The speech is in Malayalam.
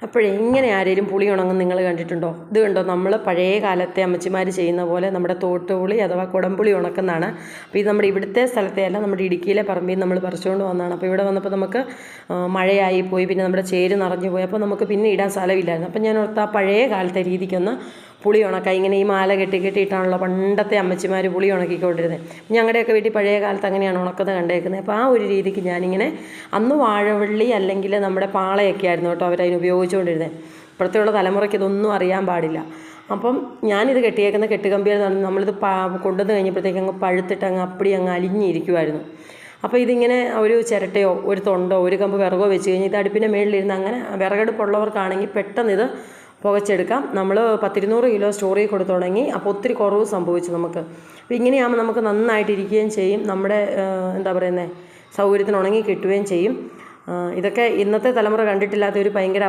അപ്പോഴേ ഇങ്ങനെ ആരെങ്കിലും പുളി ഉണങ്ങും നിങ്ങൾ കണ്ടിട്ടുണ്ടോ? ഇത് കണ്ടോ, നമ്മൾ പഴയ കാലത്തെ അമ്മച്ചിമാർ ചെയ്യുന്ന പോലെ നമ്മുടെ തോട്ടുപുളി അഥവാ കുടംപുളി ഉണക്കുന്നതാണ്. അപ്പോൾ ഇത് നമ്മുടെ ഇവിടുത്തെ സ്ഥലത്തെ അല്ല, നമ്മുടെ ഇടുക്കിയിലെ പറമ്പിൽ നമ്മൾ പറിച്ചുകൊണ്ട് വന്നതാണ്. അപ്പോൾ ഇവിടെ വന്നപ്പോൾ നമുക്ക് മഴയായി പോയി, പിന്നെ നമ്മുടെ ചേര് നിറഞ്ഞു പോയി. അപ്പോൾ നമുക്ക് പിന്നെ ഇടാൻ സ്ഥലമില്ലായിരുന്നു. അപ്പോൾ ഞാൻ ഓർത്ത് ആ പഴയ കാലത്തെ രീതിക്കൊന്ന് പുളി ഉണക്കാം. ഇങ്ങനെ ഈ മാല കെട്ടിയിട്ടാണല്ലോ പണ്ടത്തെ അമ്മച്ചിമാർ പുളി ഉണക്കിക്കൊണ്ടിരുന്നത്. ഞങ്ങളുടെയൊക്കെ വീട്ടിൽ പഴയ കാലത്ത് അങ്ങനെയാണ് ഉണക്കുന്നത് കണ്ടേക്കുന്നത്. അപ്പോൾ ആ ഒരു രീതിക്ക് ഞാനിങ്ങനെ, അന്ന് വാഴവള്ളി അല്ലെങ്കിൽ നമ്മുടെ പാളയൊക്കെ ആയിരുന്നു കേട്ടോ അവരതിന് ഉപയോഗിച്ചുകൊണ്ടിരുന്നത്. ഇപ്പോഴത്തെയുള്ള തലമുറയ്ക്ക് ഇതൊന്നും അറിയാൻ പാടില്ല. അപ്പം ഞാനിത് കെട്ടിയേക്കുന്ന കെട്ടുകമ്പിയിൽ നമ്മളിത് കൊണ്ടുവന്ന് കഴിഞ്ഞപ്പോഴത്തേക്ക് അങ്ങ് പഴുത്തിട്ട് അങ്ങ് അലിഞ്ഞിരിക്കുമായിരുന്നു. അപ്പോൾ ഇതിങ്ങനെ ഒരു ചിരട്ടയോ ഒരു തൊണ്ടോ ഒരു കമ്പ് വിറകോ വെച്ച് കഴിഞ്ഞാൽ ഇത് അടുപ്പിൻ്റെ മേളിലിരുന്ന്, അങ്ങനെ വിറകടുപ്പുള്ളവർക്കാണെങ്കിൽ പെട്ടെന്ന് ഇത് പുകച്ചെടുക്കാം. നമ്മൾ 100-200 കിലോ സ്റ്റോർ ചെയ്ത് കൊടുത്തു തുടങ്ങി. അപ്പോൾ ഒത്തിരി കുറവ് സംഭവിച്ചു നമുക്ക്. അപ്പോൾ ഇങ്ങനെയാകുമ്പോൾ നമുക്ക് നന്നായിട്ടിരിക്കുകയും ചെയ്യും, നമ്മുടെ എന്താ പറയുന്നത് സൗകര്യത്തിന് ഉണങ്ങി കിട്ടുകയും ചെയ്യും. ഇതൊക്കെ ഇന്നത്തെ തലമുറ കണ്ടിട്ടില്ലാത്ത ഒരു ഭയങ്കര